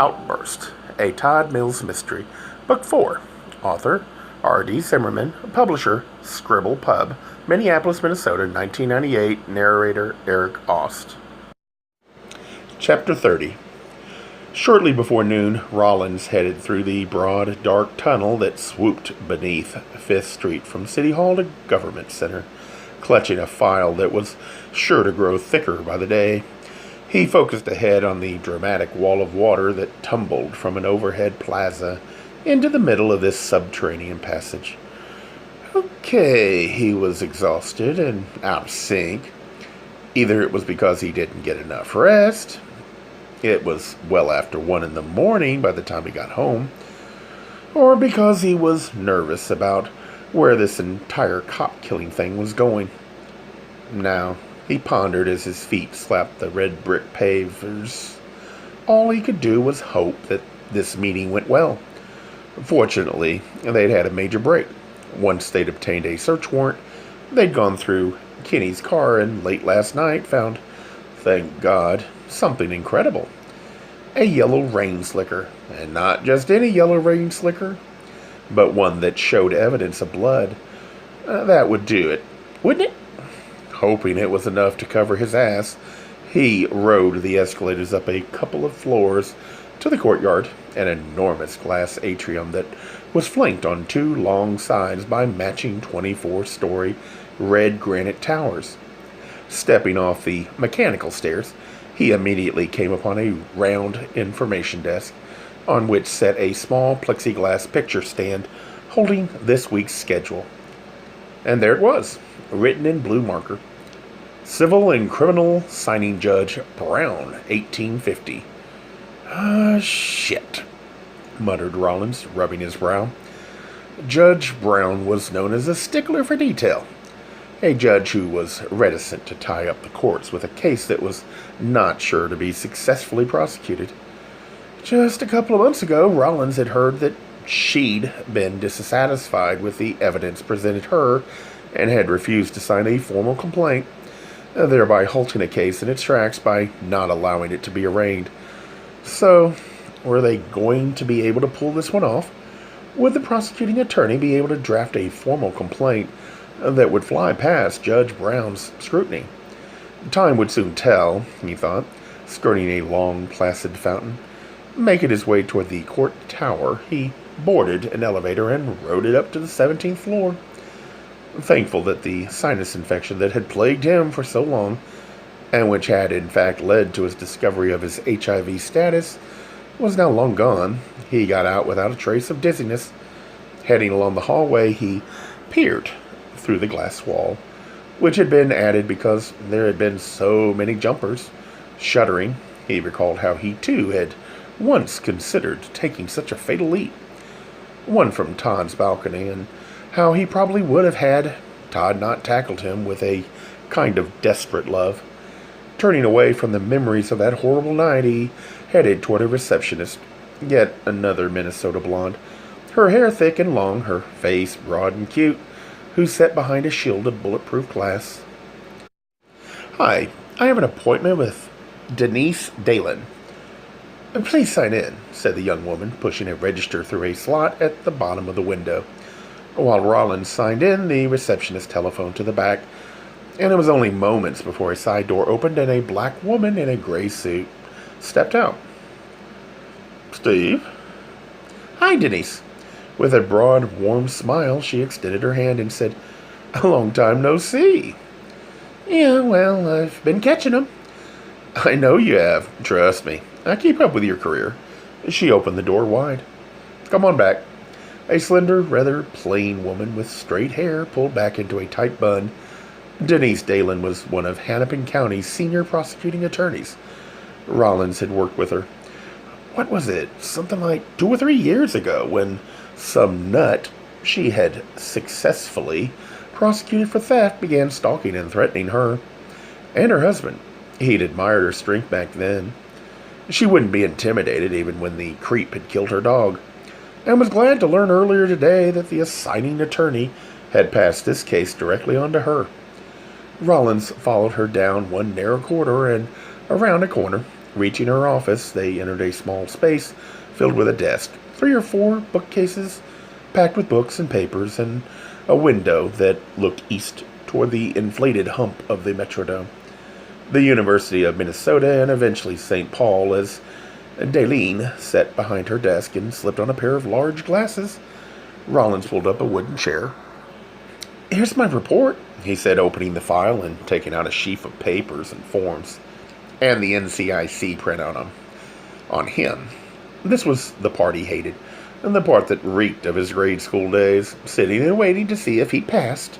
Outburst, a Todd Mills Mystery, Book 4. Author, R.D. Zimmerman. Publisher, Scribble Pub, Minneapolis, Minnesota, 1998. Narrator, Eric Aust. Chapter 30. Shortly before noon, Rollins headed through the broad, dark tunnel that swooped beneath 5th Street from City Hall to Government Center, clutching a file that was sure to grow thicker by the day. He focused ahead on the dramatic wall of water that tumbled from an overhead plaza into the middle of this subterranean passage. Okay, he was exhausted and out of sync. Either it was because he didn't get enough rest. It was well after 1 in the morning by the time he got home. Or because he was nervous about where this entire cop-killing thing was going. Now, he pondered as his feet slapped the red brick pavers. All he could do was hope that this meeting went well. Fortunately, they'd had a major break. Once they'd obtained a search warrant, they'd gone through Kenny's car and late last night found, thank God, something incredible. A yellow rain slicker, and not just any yellow rain slicker, but one that showed evidence of blood. That would do it, wouldn't it? Hoping it was enough to cover his ass, he rode the escalators up a couple of floors to the courtyard, an enormous glass atrium that was flanked on 2 long sides by matching 24-story red granite towers. Stepping off the mechanical stairs, he immediately came upon a round information desk on which sat a small plexiglass picture stand holding this week's schedule. And there it was, written in blue marker. Civil and Criminal Signing Judge Brown, 1850. Shit, muttered Rollins, rubbing his brow. Judge Brown was known as a stickler for detail. A judge who was reticent to tie up the courts with a case that was not sure to be successfully prosecuted. Just a couple of months ago, Rollins had heard that she'd been dissatisfied with the evidence presented her and had refused to sign a formal complaint, thereby halting a case in its tracks by not allowing it to be arraigned. So, were they going to be able to pull this one off? Would the prosecuting attorney be able to draft a formal complaint that would fly past Judge Brown's scrutiny? Time would soon tell, he thought, skirting a long, placid fountain. Making his way toward the court tower, he boarded an elevator and rode it up to the 17th floor. Thankful that the sinus infection that had plagued him for so long, and which had in fact led to his discovery of his HIV status, was now long gone, he got out without a trace of dizziness. Heading along the hallway, he peered through the glass wall, which had been added because there had been so many jumpers. Shuddering, he recalled how he too had once considered taking such a fatal leap. One from Todd's balcony, and how he probably would have had Todd not tackled him with a kind of desperate love. Turning away from the memories of that horrible night, he headed toward a receptionist, yet another Minnesota blonde, her hair thick and long, her face broad and cute, who sat behind a shield of bulletproof glass. Hi, I have an appointment with Denise Dalen. Please sign in, said the young woman, pushing a register through a slot at the bottom of the window. While Rollins signed in, the receptionist telephoned to the back, and it was only moments before a side door opened and a black woman in a gray suit stepped out. Steve? Hi, Denise. With a broad, warm smile, she extended her hand and said, A long time no see. Yeah, well, I've been catching 'em. I know you have. Trust me. I keep up with your career. She opened the door wide. Come on back. A slender, rather plain woman with straight hair pulled back into a tight bun. Denise Dalen was one of Hennepin County's senior prosecuting attorneys. Rollins had worked with her. What was it? Something like 2 or 3 years ago, when some nut she had successfully prosecuted for theft began stalking and threatening her and her husband. He'd admired her strength back then. She wouldn't be intimidated even when the creep had killed her dog, and was glad to learn earlier today that the assigning attorney had passed this case directly on to her. Rollins followed her down one narrow corridor and around a corner, Reaching her office, they entered a small space filled with a desk, 3 or 4 bookcases packed with books and papers, and a window that looked east toward the inflated hump of the Metrodome. The University of Minnesota and eventually St. Paul, as Daleen sat behind her desk and slipped on a pair of large glasses. Rollins pulled up a wooden chair. "Here's my report," he said, opening the file and taking out a sheaf of papers and forms, and the NCIC printout on him. This was the part he hated, and the part that reeked of his grade school days, sitting and waiting to see if he passed.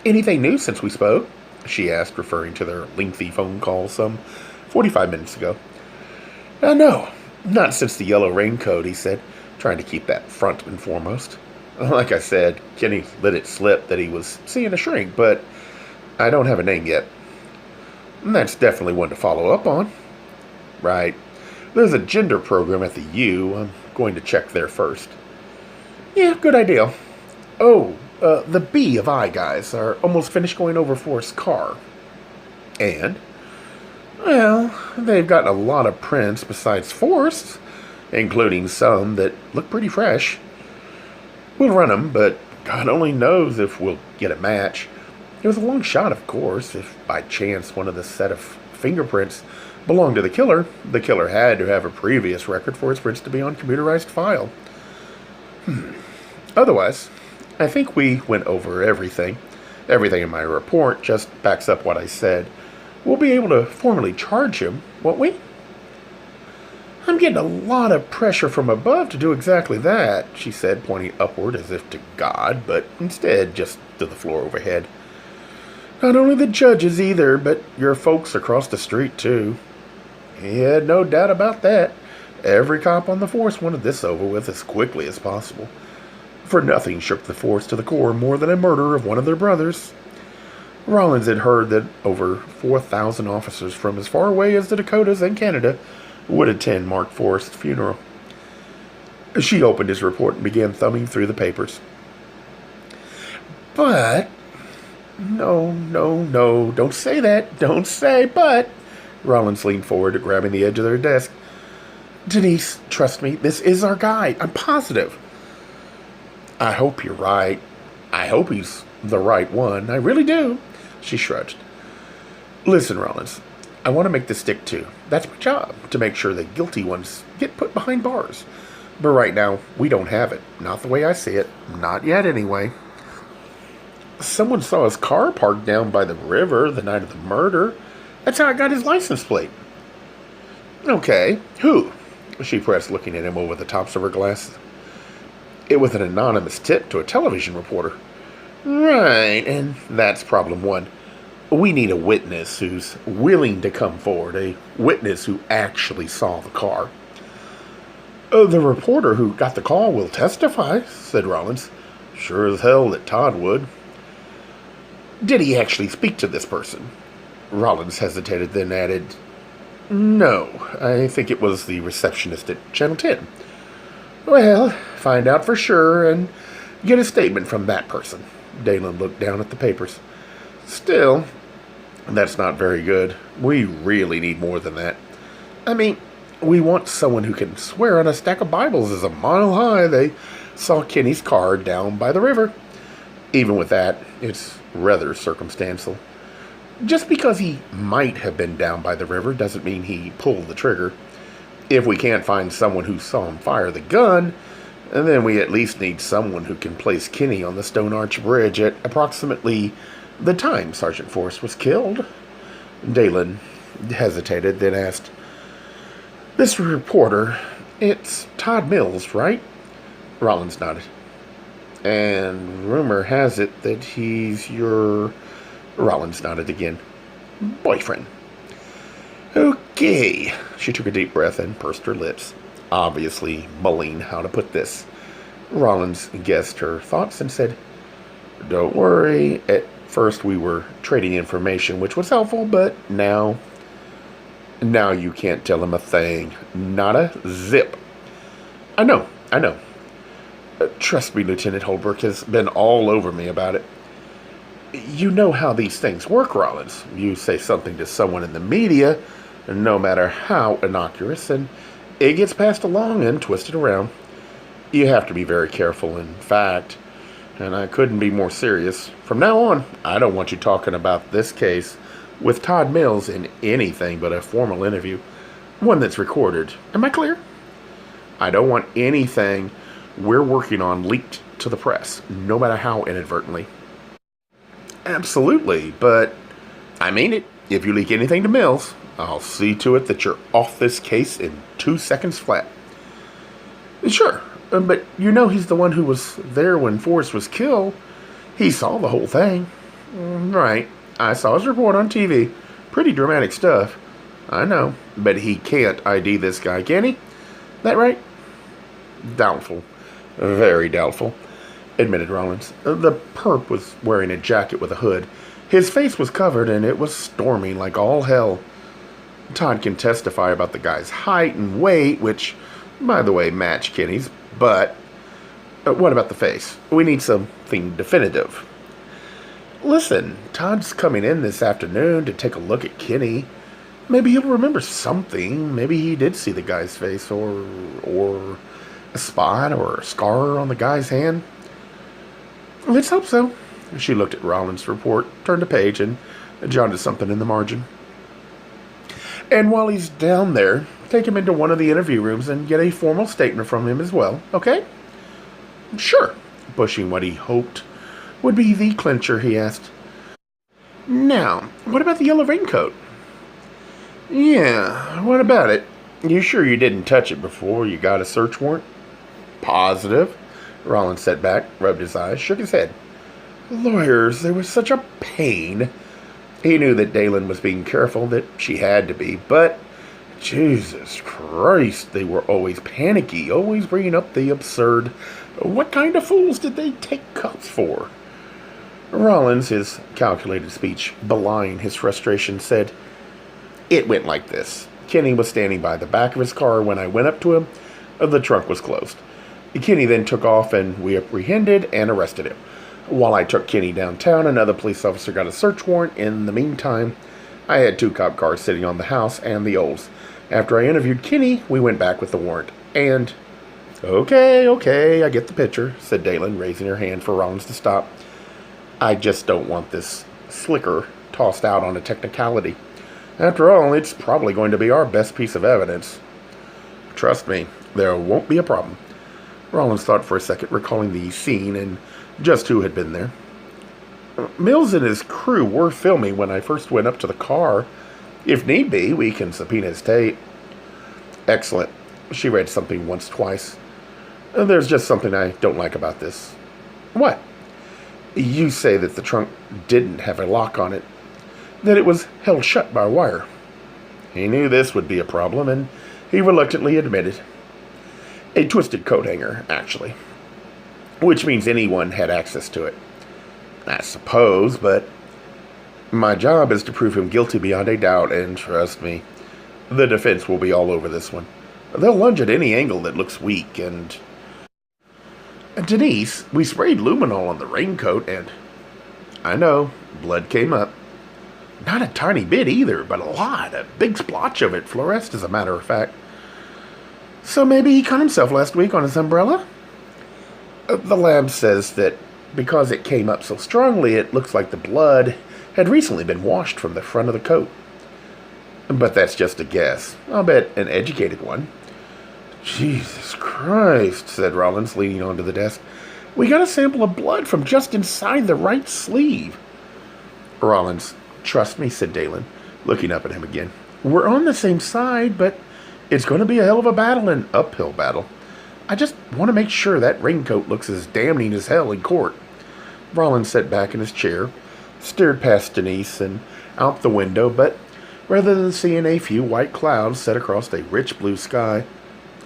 "Anything new since we spoke?" she asked, referring to their lengthy phone call some 45 minutes ago. No, not since the yellow raincoat," he said, trying to keep that front and foremost. "Like I said, Kenny let it slip that he was seeing a shrink, but I don't have a name yet." "That's definitely one to follow up on." "Right. There's a gender program at the U. I'm going to check there first." "Yeah, good idea. Oh, the B of I guys are almost finished going over Forrest's car." "And?" "Well, they've gotten a lot of prints besides Forrest's, including some that look pretty fresh. We'll run them, but God only knows if we'll get a match. It was a long shot, of course. If by chance one of the set of fingerprints belonged to the killer had to have a previous record for his prints to be on computerized file. Otherwise, I think we went over everything. Everything in my report just backs up what I said. We'll be able to formally charge him, won't we?" "I'm getting a lot of pressure from above to do exactly that," she said, pointing upward as if to God, but instead just to the floor overhead. "Not only the judges either, but your folks across the street too." He had no doubt about that. Every cop on the force wanted this over with as quickly as possible, for nothing shook the force to the core more than a murder of one of their brothers. Rollins had heard that over 4,000 officers from as far away as the Dakotas and Canada would attend Mark Forrest's funeral. She opened his report and began thumbing through the papers. "But, no, don't say that. Don't say but." Rollins leaned forward, grabbing the edge of their desk. "Denise, trust me, this is our guy. I'm positive." "I hope you're right. I hope he's the right one. I really do." She shrugged. "Listen, Rollins, I want to make this stick too. That's my job, to make sure the guilty ones get put behind bars. But right now, we don't have it. Not the way I see it. Not yet, anyway." "Someone saw his car parked down by the river the night of the murder. That's how I got his license plate." "Okay, who?" She pressed, looking at him over the tops of her glasses. "It was an anonymous tip to a television reporter." "Right, and that's problem one. We need a witness who's willing to come forward, a witness who actually saw the car." "The reporter who got the call will testify," said Rollins. "Sure as hell that Todd would." "Did he actually speak to this person?" Rollins hesitated, then added, "No, I think it was the receptionist at Channel 10. "Well, find out for sure and get a statement from that person." Dalen looked down at the papers. "Still, that's not very good. We really need more than that. I mean, we want someone who can swear on a stack of Bibles is a mile high they saw Kenny's car down by the river. Even with that, it's rather circumstantial. Just because he might have been down by the river doesn't mean he pulled the trigger. If we can't find someone who saw him fire the gun, then we at least need someone who can place Kenny on the Stone Arch Bridge at approximately the time Sergeant Forrest was killed." Dalen hesitated, then asked, "This reporter, it's Todd Mills, right?" Rollins nodded. "And rumor has it that he's your..." Rollins nodded again. "Boyfriend." "Okay." She took a deep breath and pursed her lips, obviously mulling how to put this. Rollins guessed her thoughts and said, "Don't worry. At first we were trading information, which was helpful, but now you can't tell him a thing. Not a zip." I know. Trust me, Lieutenant Holbrook has been all over me about it. You know how these things work, Rollins. You say something to someone in the media, no matter how innocuous, and it gets passed along and twisted around. You have to be very careful, in fact, and I couldn't be more serious. From now on, I don't want you talking about this case with Todd Mills in anything but a formal interview, one that's recorded. Am I clear? I don't want anything we're working on leaked to the press, no matter how inadvertently. Absolutely, but I mean it. If you leak anything to Mills, I'll see to it that you're off this case in 2 seconds flat. Sure, but you know he's the one who was there when Forrest was killed. He saw the whole thing. Right. I saw his report on TV. Pretty dramatic stuff. I know. But he can't ID this guy, can he? That right? Doubtful. Very doubtful, admitted Rollins. The perp was wearing a jacket with a hood. His face was covered, and it was storming like all hell. Todd can testify about the guy's height and weight, which, by the way, match Kenny's, but what about the face? We need something definitive. Listen, Todd's coming in this afternoon to take a look at Kenny. Maybe he'll remember something. Maybe he did see the guy's face, or a spot or a scar on the guy's hand. Let's hope so. She looked at Rollins' report, turned a page, and jotted something in the margin. And while he's down there, take him into one of the interview rooms and get a formal statement from him as well, okay? Sure. Pushing what he hoped would be the clincher, he asked. Now, what about the yellow raincoat? Yeah, what about it? You sure you didn't touch it before you got a search warrant? Positive. Rollins sat back, rubbed his eyes, shook his head. Lawyers, they were such a pain. He knew that Dalen was being careful, that she had to be, but Jesus Christ, they were always panicky, always bringing up the absurd. What kind of fools did they take cups for? Rollins, his calculated speech belying his frustration, said, It went like this. Kenny was standing by the back of his car when I went up to him. The trunk was closed. Kenny then took off, and we apprehended and arrested him. While I took Kenny downtown, another police officer got a search warrant. In the meantime, I had 2 cop cars sitting on the house and the Olds. After I interviewed Kenny, we went back with the warrant. And, okay, I get the picture, said Dalen, raising her hand for Rollins to stop. I just don't want this slicker tossed out on a technicality. After all, it's probably going to be our best piece of evidence. Trust me, there won't be a problem. Rollins thought for a second, recalling the scene and just who had been there. Mills and his crew were filming when I first went up to the car. If need be, we can subpoena his tape. Excellent. She read something once, twice. There's just something I don't like about this. What? You say that the trunk didn't have a lock on it, that it was held shut by wire. He knew this would be a problem, and he reluctantly admitted. A twisted coat hanger, actually. Which means anyone had access to it. I suppose, but my job is to prove him guilty beyond a doubt, and trust me, the defense will be all over this one. They'll lunge at any angle that looks weak, and Denise, we sprayed luminol on the raincoat, and I know, blood came up. Not a tiny bit either, but a lot. A big splotch of it, fluoresced as a matter of fact. So maybe he cut himself last week on his umbrella? The lab says that because it came up so strongly, it looks like the blood had recently been washed from the front of the coat. But that's just a guess. I'll bet an educated one. Jesus Christ, said Rollins, leaning onto the desk. We got a sample of blood from just inside the right sleeve. Rollins, trust me, said Dalen, looking up at him again. We're on the same side, but it's going to be a hell of a battle, an uphill battle. I just want to make sure that raincoat looks as damning as hell in court. Rollins sat back in his chair, stared past Denise and out the window, but rather than seeing a few white clouds set across a rich blue sky,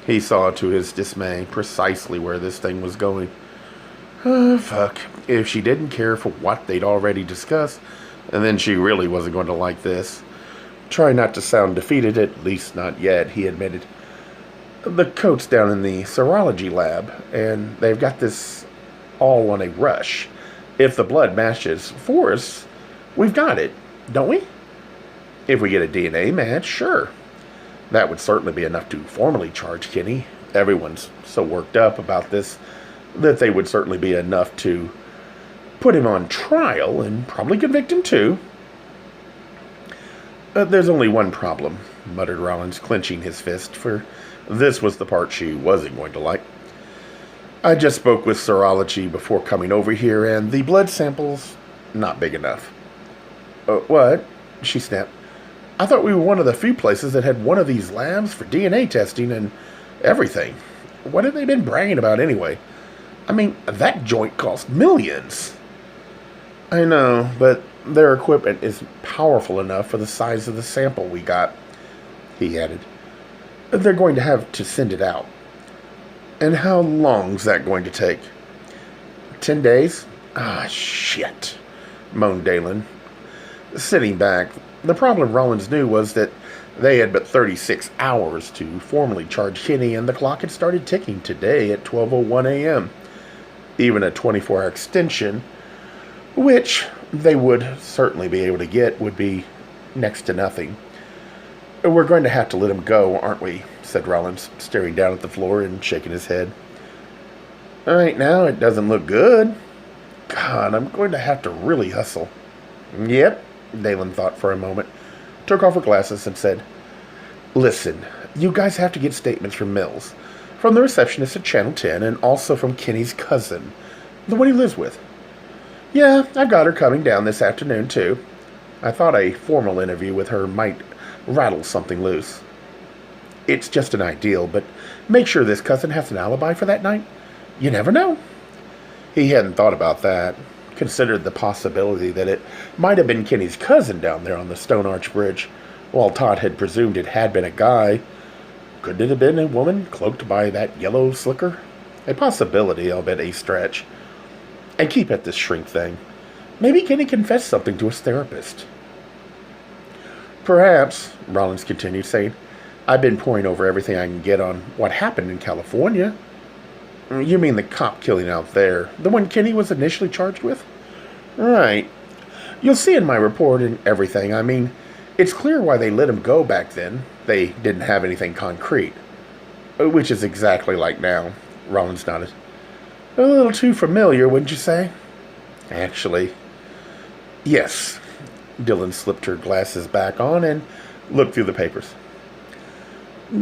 he saw to his dismay precisely where this thing was going. Fuck. If she didn't care for what they'd already discussed, and then she really wasn't going to like this. Try not to sound defeated, at least not yet, he admitted. The coat's down in the serology lab, and they've got this all on a rush. If the blood matches Forrest, we've got it, don't we? If we get a DNA match, sure. That would certainly be enough to formally charge Kinney. Everyone's so worked up about this that they would certainly be enough to put him on trial and probably convict him too. There's only one problem, muttered Rollins, clenching his fist, for this was the part she wasn't going to like. I just spoke with serology before coming over here, and the blood sample's not big enough. What? She snapped. I thought we were one of the few places that had one of these labs for DNA testing and everything. What have they been bragging about anyway? I mean, that joint cost millions. I know, but their equipment is powerful enough for the size of the sample we got, he added. They're going to have to send it out. And how long's that going to take? 10 days? Ah, shit, moaned Dalen. Sitting back, the problem Rollins knew was that they had but 36 hours to formally charge Kinney, and the clock had started ticking today at 12:01 a.m. Even a 24-hour extension, which they would certainly be able to get, would be next to nothing. We're going to have to let him go, aren't we? Said Rollins, staring down at the floor and shaking his head. Right now, it doesn't look good. God, I'm going to have to really hustle. Yep, Dalen thought for a moment, took off her glasses and said, Listen, you guys have to get statements from Mills, from the receptionist at Channel 10, and also from Kinney's cousin, the one he lives with. Yeah, I've got her coming down this afternoon, too. I thought a formal interview with her might rattle something loose. It's just an ideal, but make sure this cousin has an alibi for that night. You never know. He hadn't thought about that, considered the possibility that it might have been Kinney's cousin down there on the Stone Arch Bridge, while Todd had presumed it had been a guy. Couldn't it have been a woman cloaked by that yellow slicker? A possibility, albeit a stretch. And keep at this shrink thing. Maybe Kinney confessed something to his therapist. Perhaps, Rollins continued, saying, I've been poring over everything I can get on what happened in California. You mean the cop killing out there, the one Kinney was initially charged with? Right. You'll see in my report and everything, I mean, it's clear why they let him go back then. They didn't have anything concrete. Which is exactly like now, Rollins nodded. A little too familiar, wouldn't you say? Actually, yes. Dylan slipped her glasses back on and looked through the papers.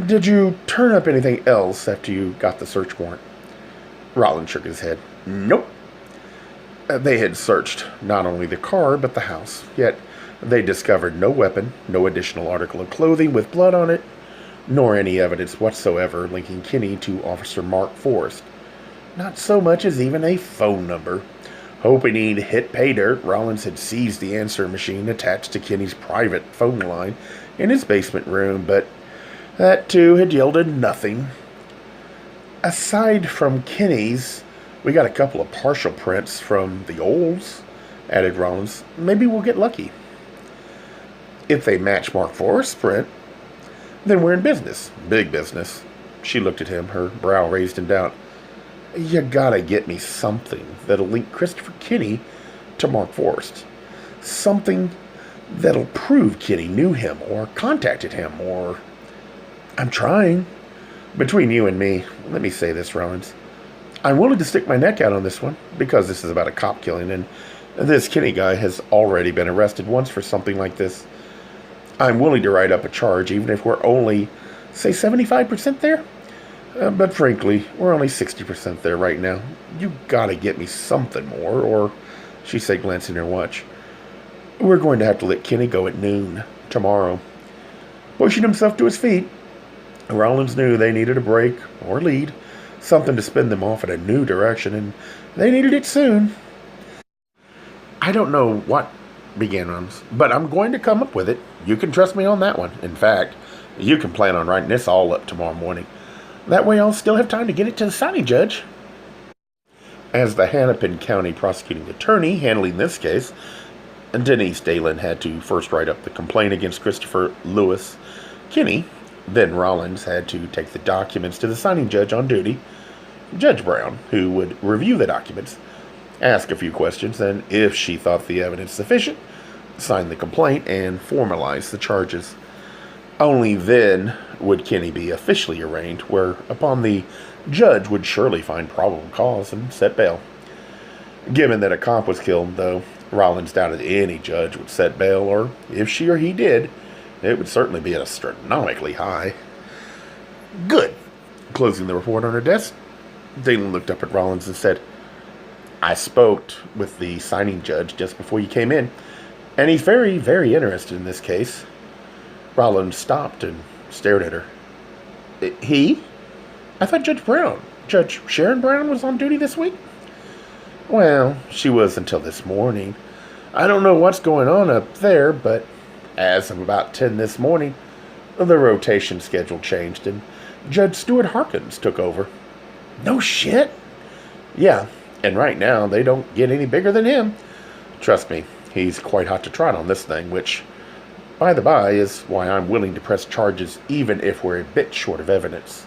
Did you turn up anything else after you got the search warrant? Rollins shook his head. Nope. They had searched not only the car, but the house. Yet they discovered no weapon, no additional article of clothing with blood on it, nor any evidence whatsoever linking Kinney to Officer Mark Forrest. Not so much as even a phone number. Hoping he'd hit pay dirt, Rollins had seized the answering machine attached to Kinney's private phone line in his basement room, but that too had yielded nothing. Aside from Kinney's, we got a couple of partial prints from the Olds, added Rollins. Maybe we'll get lucky. If they match Mark Forrest's print, then we're in business. Big business. She looked at him, her brow raised in doubt. You gotta get me something that'll link Christopher Kinney to Mark Forrest. Something that'll prove Kinney knew him or contacted him or... I'm trying. Between you and me, let me say this, Rollins. I'm willing to stick my neck out on this one because this is about a cop killing, and this Kinney guy has already been arrested once for something like this. I'm willing to write up a charge even if we're only, say, 75% there. But frankly, we're only 60% there right now. You gotta get me something more, or, she said, glancing at her watch, we're going to have to let Kinney go at noon tomorrow. Pushing himself to his feet, Rollins knew they needed a break, or lead, something to spin them off in a new direction, and they needed it soon. I don't know what, began Rollins, but I'm going to come up with it. You can trust me on that one. In fact, you can plan on writing this all up tomorrow morning. That way I'll still have time to get it to the signing judge. As the Hennepin County prosecuting attorney handling this case, Denise Dalen had to first write up the complaint against Christopher Lewis Kinney. Then Rollins had to take the documents to the signing judge on duty, Judge Brown, who would review the documents, ask a few questions, and if she thought the evidence sufficient, sign the complaint, and formalize the charges. Only then would Kenny be officially arraigned, whereupon the judge would surely find probable cause and set bail. Given that a cop was killed, though, Rollins doubted any judge would set bail, or if she or he did, it would certainly be astronomically high. Good. Closing the report on her desk, Dalen looked up at Rollins and said, I spoke with the signing judge just before you came in, and he's very, very interested in this case. Rollins stopped and stared at her. He? I thought Judge Sharon Brown was on duty this week? Well, she was until this morning. I don't know what's going on up there, but as of about 10 this morning, the rotation schedule changed and Judge Stuart Harkins took over. No shit? Yeah, and right now they don't get any bigger than him. Trust me, he's quite hot to trot on this thing, which, by the by, is why I'm willing to press charges even if we're a bit short of evidence.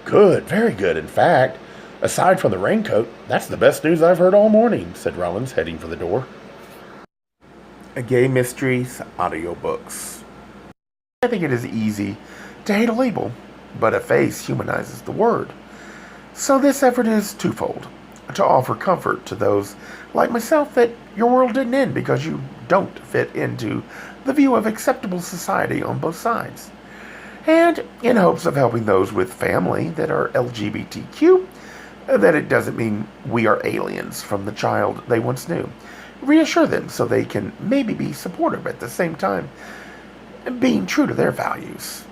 Good, very good. In fact, aside from the raincoat, that's the best news I've heard all morning, said Rollins, heading for the door. Gay Mysteries audiobooks. I think it is easy to hate a label, but a face humanizes the word. So this effort is twofold: to offer comfort to those like myself that your world didn't end because you don't fit into the view of acceptable society on both sides, and in hopes of helping those with family that are LGBTQ, that it doesn't mean we are aliens from the child they once knew. Reassure them so they can maybe be supportive at the same time, being true to their values.